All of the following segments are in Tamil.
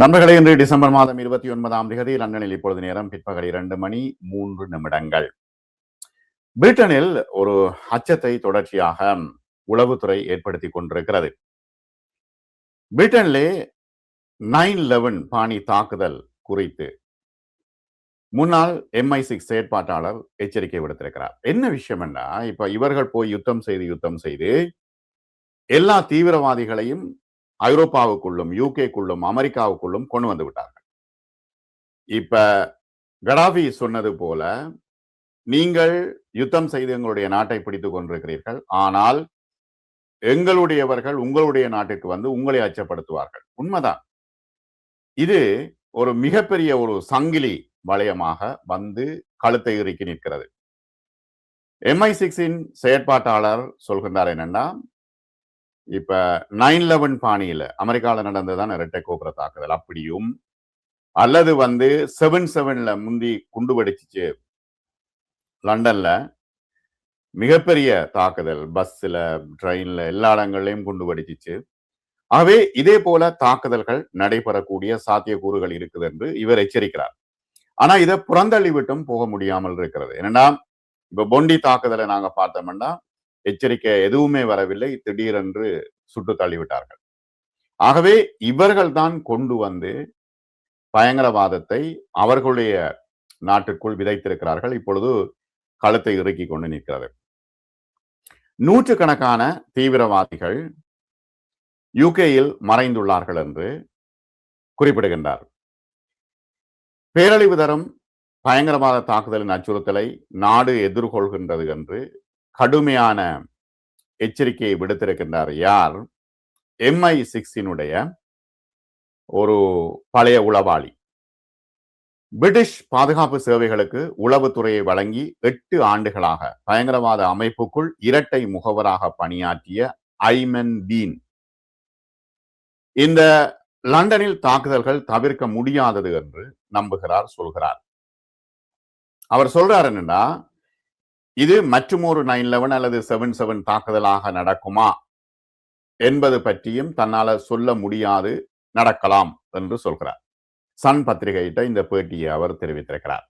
நண்பர்களே, இன்று டிசம்பர் மாதம் 29ஆம் தேதி லண்டனில் இப்பொழுது நேரம் பிற்பகல் 2:03. பிரிட்டனில் ஒரு அச்சத்தை தொடர்ச்சியாக உளவுத்துறை ஏற்படுத்தி கொண்டிருக்கிறது. பிரிட்டனிலே 9/11 பாணி தாக்குதல் குறித்து முன்னாள் MI6 செயற்பாட்டாளர் எச்சரிக்கை விடுத்திருக்கிறார். என்ன விஷயம் என்றா, இப்ப இவர்கள் போய் யுத்தம் செய்து எல்லா தீவிரவாதிகளையும் ஐரோப்பாவுக்குள்ளும், யூகேக்குள்ளும், அமெரிக்காவுக்குள்ளும் கொண்டு வந்து விட்டார்கள். இப்ப கடாபி சொன்னது போல, நீங்கள் யுத்தம் செய்து எங்களுடைய நாட்டை பிடித்துக் கொண்டிருக்கிறீர்கள், ஆனால் எங்களுடையவர்கள் உங்களுடைய நாட்டிற்கு வந்து உங்களை அச்சப்படுத்துவார்கள். உண்மைதான். இது ஒரு மிகப்பெரிய ஒரு சங்கிலி வளையமாக வந்து கழுத்தை இறுக்கி நிற்கிறது. MI6 செயற்பாட்டாளர் சொல்கின்றார் என்னன்னா, இப்ப 9/11 பாணியில அமெரிக்காவில் நடந்ததுதான் இரட்டை கோபுர தாக்குதல், அப்படியும் அல்லது 7/7 முந்தி குண்டு வெடிச்சிச்சு லண்டன்ல, மிகப்பெரிய தாக்குதல், பஸ்ல, ட்ரெயின்ல, எல்லா இடங்கள்லயும் குண்டு வெடிச்சிச்சு. ஆகவே இதே போல தாக்குதல்கள் நடைபெறக்கூடிய சாத்தியக்கூறுகள் இருக்குது என்று இவர் எச்சரிக்கிறார். ஆனா இதை புறந்தள்ளி விட்டும் போக முடியாமல் இருக்கிறது. என்னன்னா, இப்ப பொண்டி தாக்குதலை நாங்க பார்த்தோம்னா எச்சரிக்கை எதுவுமே வரவில்லை, திடீரென்று சுட்டு தள்ளிவிட்டார்கள். ஆகவே இவர்கள் தான் கொண்டு வந்து பயங்கரவாதத்தை அவர்களுடைய நாட்டுக்குள் விதைத்திருக்கிறார்கள். இப்பொழுது கழுத்தை இறுக்கி கொண்டு நிற்கிறது. நூற்றுக்கணக்கான தீவிரவாதிகள் யூகேயில் மறைந்துள்ளார்கள் என்று குறிப்பிடுகின்றார். பேரழிவு தரும் பயங்கரவாத தாக்குதலின் அச்சுறுத்தலை நாடு எதிர்கொள்கின்றது என்று கடுமையான எச்சரிக்கையை விடுத்திருக்கின்றார். யார்? MI6 ஒரு பழைய உளவாளி. பிரிட்டிஷ் பாதுகாப்பு சேவைகளுக்கு உளவுத்துறையை வழங்கி 8 ஆண்டுகளாக பயங்கரவாத அமைப்புக்குள் இரட்டை முகவராக பணியாற்றிய ஐமன் டீன் இந்த லண்டனில் தாக்குதல்கள் தவிர்க்க முடியாதது என்று நம்புகிறார், சொல்கிறார். அவர் சொல்றார் என்னன்னா, இது மற்றுமொரு 9/11 அல்லது 7/7 தாக்குதலாக நடக்குமா என்பது பற்றியும் தன்னால சொல்ல முடியாது, நடக்கலாம் என்று சொல்கிறார். சன் பத்திரிகையிட்ட இந்த பேட்டியை அவர் தெரிவித்திருக்கிறார்.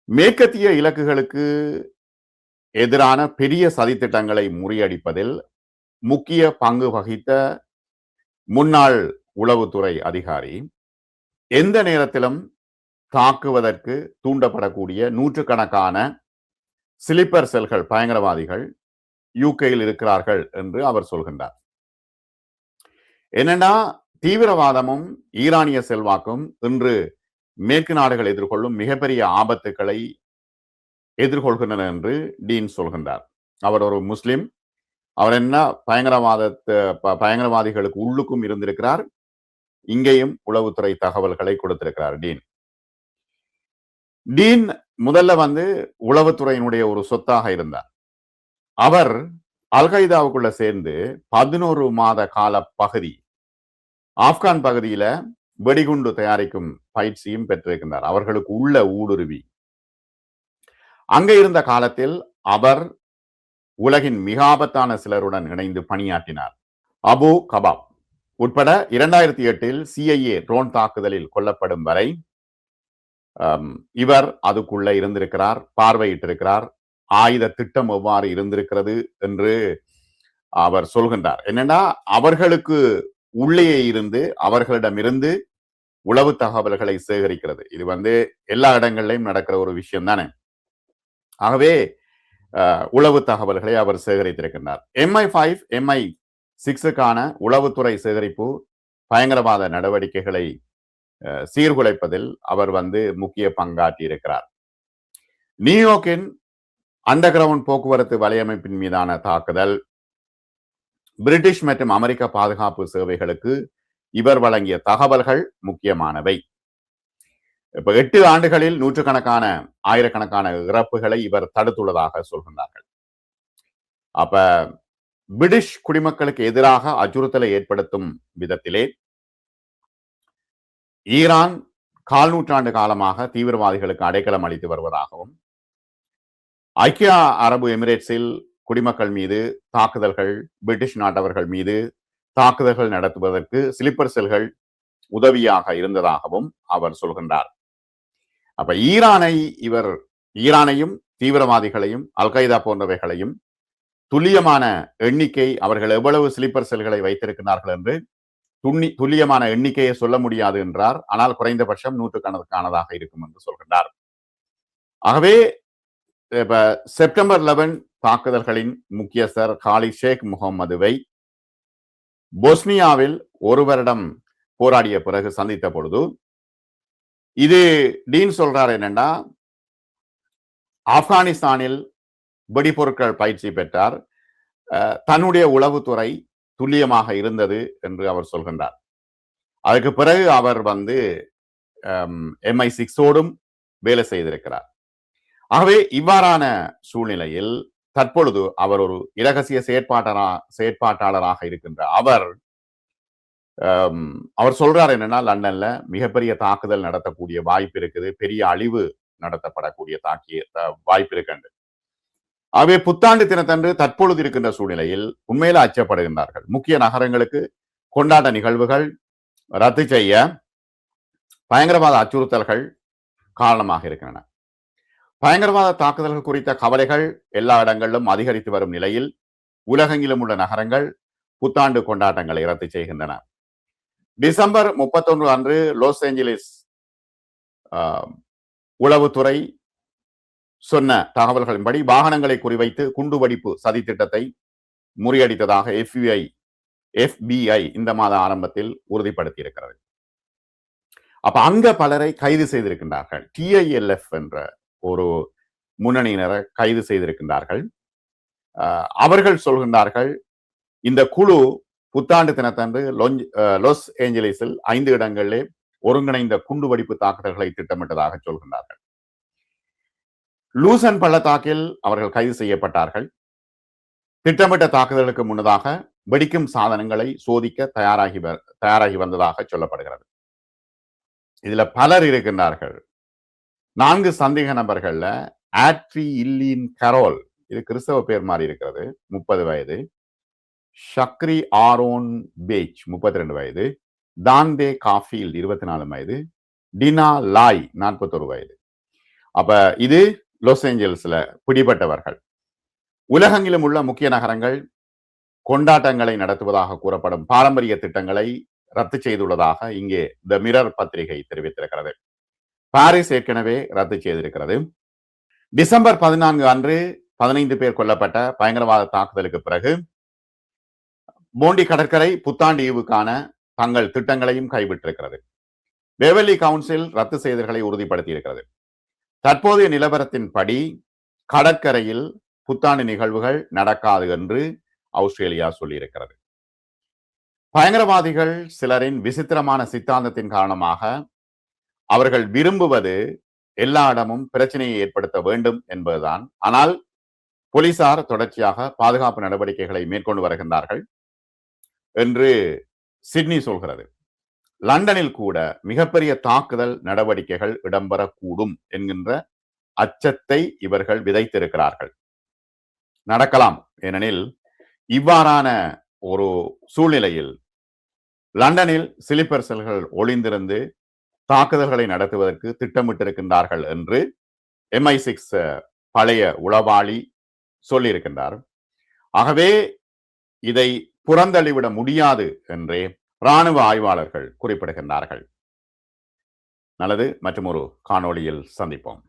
மேற்கத்திய இலக்குகளுக்கு எதிரான பெரிய சதித்திட்டங்களை முறியடிப்பதில் முக்கிய பங்கு வகித்த முன்னாள் உளவுத்துறை அதிகாரி எந்த நேரத்திலும் தாக்குவதற்கு தூண்டப்படக்கூடிய நூற்றுக்கணக்கான ஸ்லீப்பர் செல்கள், பயங்கரவாதிகள் யூகேயில் இருக்கிறார்கள் என்று அவர் சொல்கின்றார். என்னன்னா, தீவிரவாதமும் ஈரானிய செல்வாக்கும் இன்று மேற்கு நாடுகள் எதிர்கொள்ளும் மிகப்பெரிய ஆபத்துக்களை எதிர்கொள்கின்றன என்று டீன் சொல்கின்றார். அவர் ஒரு முஸ்லிம். அவர் என்ன பயங்கரவாதிகளுக்கு உள்ளுக்கும் இருந்திருக்கிறார், இங்கேயும் உளவுத்துறை தகவல்களை கொடுத்திருக்கிறார் டீன். டீன் முதல்ல உளவுத்துறையினுடைய ஒரு சொத்தாக இருந்தார். அவர் அல்கைதாவுக்குள்ள சேர்ந்து 11 மாத கால பகுதி ஆப்கான் பகுதியில வெடிகுண்டு தயாரிக்கும் பயிற்சியும் பெற்றிருக்கின்றார். அவர்களுக்கு உள்ள ஊடுருவி அங்க இருந்த காலத்தில் அவர் உலகின் மிக ஆபத்தான சிலருடன் இணைந்து பணியாற்றினார். அபு கபாப் உட்பட 2008 CIA ட்ரோன் தாக்குதலில் கொல்லப்படும் வரை இவர் அதுக்குள்ள இருந்திருக்கிறார், பார்வையிட்டிருக்கிறார். ஆயுத திட்டம் எவ்வாறு இருந்திருக்கிறது என்று அவர் சொல்கின்றார். என்னன்னா, அவர்களுக்கு உள்ளே இருந்து அவர்களிடமிருந்து உளவு தகவல்களை சேகரிக்கிறது. இது எல்லா இடங்களிலும் நடக்கிற ஒரு விஷயம் தானே. ஆகவே உளவு தகவல்களை அவர் சேகரித்திருக்கின்றார். MI5, MI6க்கான உளவுத்துறை சேகரிப்பு பயங்கரவாத நடவடிக்கைகளை சீர்குலைப்பதில் அவர் முக்கிய பங்காற்றி இருக்கிறார். நியூயார்க்கின் அண்டர் கிரவுண்ட் போக்குவரத்து வலையமைப்பின் மீதான தாக்குதல், பிரிட்டிஷ் மற்றும் அமெரிக்க பாதுகாப்பு சேவைகளுக்கு இவர் வழங்கிய தகவல்கள் முக்கியமானவை. இப்ப 8 ஆண்டுகளில் நூற்றுக்கணக்கான, ஆயிரக்கணக்கான இறப்புகளை இவர் தடுத்துள்ளதாக சொல்கின்றார்கள். அப்ப பிரிட்டிஷ் குடிமக்களுக்கு எதிராக அச்சுறுத்தலை ஏற்படுத்தும் விதத்திலே ஈரான் 1/4 நூற்றாண்டு காலமாக தீவிரவாதிகளுக்கு அடைக்கலம் அளித்து வருவதாகவும், ஐக்கிய அரபு எமிரேட்ஸில் குடிமக்கள் மீது தாக்குதல்கள், பிரிட்டிஷ் நாட்டவர்கள் மீது தாக்குதல்கள் நடத்துவதற்கு ஸ்லீப்பர் செல்கள் உதவியாக இருந்ததாகவும் அவர் சொல்கின்றார். அப்ப ஈரானையும் தீவிரவாதிகளையும் அல்கைதா போன்றவைகளையும் துல்லியமான எண்ணிக்கை, அவர்கள் எவ்வளவு ஸ்லீப்பர் செல்களை வைத்திருக்கிறார்கள் என்று துல்லியமான எண்ணிக்கையை சொல்ல முடியாது என்றார். ஆனால் குறைந்தபட்சம் நூற்றுக்கணக்கானதாக இருக்கும் என்று சொல்கின்றார். ஆகவே இப்ப செப்டம்பர் 11 தாக்குதல்களின் முக்கியஸ்தர் காலித் ஷேக் முகமதுவை பொஸ்னியாவில் ஒரு வருடம் போராடிய பிறகு சந்தித்த பொழுது இது டீன் சொல்றார் என்னன்னா, ஆப்கானிஸ்தானில் வெடிபொருட்கள் பயிற்சி பெற்றார், தன்னுடைய உளவுத்துறை துல்லியமாக இருந்தது என்று அவர் சொல்கின்றார். அதுக்கு பிறகு அவர் MI6ஓடும் வேலை செய்திருக்கிறார். ஆகவே இவ்வாறான சூழ்நிலையில் தற்பொழுது அவர் ஒரு இரகசிய செயற்பாட்டாளராக இருக்கின்ற அவர் சொல்றார் என்னன்னா, லண்டன்ல மிகப்பெரிய தாக்குதல் நடத்தக்கூடிய வாய்ப்பு இருக்குது, பெரிய அழிவு நடத்தப்படக்கூடிய வாய்ப்பு இருக்கு. ஆகவே புத்தாண்டு தினத்தன்று தற்பொழுது இருக்கின்ற சூழ்நிலையில் உண்மையில அச்சப்படுகின்றார்கள். முக்கிய நகரங்களுக்கு கொண்டாட்ட நிகழ்வுகள் ரத்து செய்ய பயங்கரவாத அச்சுறுத்தல்கள் காரணமாக இருக்கின்றன. பயங்கரவாத தாக்குதல்கள் குறித்த கவலைகள் எல்லா இடங்களிலும் அதிகரித்து வரும் நிலையில் உலகெங்கிலும் உள்ள நகரங்கள் புத்தாண்டு கொண்டாட்டங்களை ரத்து செய்கின்றன. டிசம்பர் 31 அன்று லாஸ் ஏஞ்சலிஸ் உளவுத்துறை சொன்ன தகவல்களின்படி வாகனங்களை குறிவைத்து குண்டுவெடிப்பு சதி திட்டத்தை முறியடித்ததாக FBI இந்த மாத ஆரம்பத்தில் உறுதிப்படுத்தி இருக்கிறது. அப்ப அங்க பலரை கைது செய்திருக்கின்றார்கள். TILF என்ற ஒரு முன்னணியினரை கைது செய்திருக்கின்றார்கள். அவர்கள் சொல்கின்றார்கள், இந்த குழு புத்தாண்டு தினத்தன்று லாஸ் ஏஞ்சலிஸில் 5 இடங்களிலே ஒருங்கிணைந்த குண்டுவெடிப்பு தாக்குதல்களை திட்டமிட்டதாக சொல்கின்றார்கள். லூசன் பள்ளத்தாக்கில் அவர்கள் கைது செய்யப்பட்டார்கள். திட்டமிட்ட தாக்குதலுக்கு முன்னதாக வெடிக்கும் சாதனங்களை சோதிக்க தயாராகி வந்ததாக சொல்லப்படுகிறது. இதுல பலர் இருக்கின்றார்கள். 4 சந்தேக நபர்கள்ல ஆட்ரி இல்லின் கரோல், இது கிறிஸ்தவ பேர் மாதிரி இருக்கிறது, 30 வயது, ஷக்ரி ஆரோன் பேச் 32 வயது, தான்தே காஃபீல்ட் 24 வயது, டினா லாய் 41 வயது. அப்ப இது லாஸ் ஏஞ்சல்ஸ்ல பிடிபட்டவர்கள். உலகெங்கிலும் உள்ள முக்கிய நகரங்கள் கொண்டாட்டங்களை நடத்துவதாக கூறப்படும் பாரம்பரிய திட்டங்களை ரத்து செய்துள்ளதாக இங்கே த மிரர் பத்திரிகை தெரிவித்திருக்கிறது. பாரிஸ் ஏற்கனவே ரத்து செய்திருக்கிறது. டிசம்பர் 14 அன்று 15 பேர் கொல்லப்பட்ட பயங்கரவாத தாக்குதலுக்கு பிறகு போண்டி கடற்கரை புத்தாண்டு ஈவுக்கான தங்கள் திட்டங்களையும் கைவிட்டிருக்கிறது. பெவர்லி கவுன்சில் ரத்து செய்தல்களை உறுதிப்படுத்தி இருக்கிறது. தற்போதைய நிலவரத்தின்படி கடற்கரையில் புத்தாண்டு நிகழ்வுகள் நடக்காது என்று ஆஸ்திரேலியா சொல்லியிருக்கிறது. பயங்கரவாதிகள் சிலரின் விசித்திரமான சித்தாந்தத்தின் காரணமாக அவர்கள் விரும்புவது எல்லா இடமும் பிரச்சனையை ஏற்படுத்த வேண்டும் என்பதுதான். ஆனால் போலீசார் தொடர்ச்சியாக பாதுகாப்பு நடவடிக்கைகளை மேற்கொண்டு வருகின்றார்கள் என்று சிட்னி சொல்கிறது. லண்டனில் கூட மிகப்பெரிய தாக்குதல் நடவடிக்கைகள் இடம்பெறக்கூடும் என்கின்ற அச்சத்தை இவர்கள் விதைத்திருக்கிறார்கள். நடக்கலாம். ஏனெனில் இவ்வாறான ஒரு சூழ்நிலையில் லண்டனில் ஸ்லீப்பர் செல்கள் ஒளிந்திருந்து தாக்குதல்களை நடத்துவதற்கு திட்டமிட்டிருக்கின்றார்கள் என்று MI6 பழைய உளவாளி சொல்லியிருக்கின்றார். ஆகவே இதை புறந்தள்ளிவிட முடியாது என்றே இராணுவ ஆய்வாளர்கள் குறிப்பிடுகின்றார்கள். நல்லது, மற்றும் ஒரு காணொளியில் சந்திப்போம்.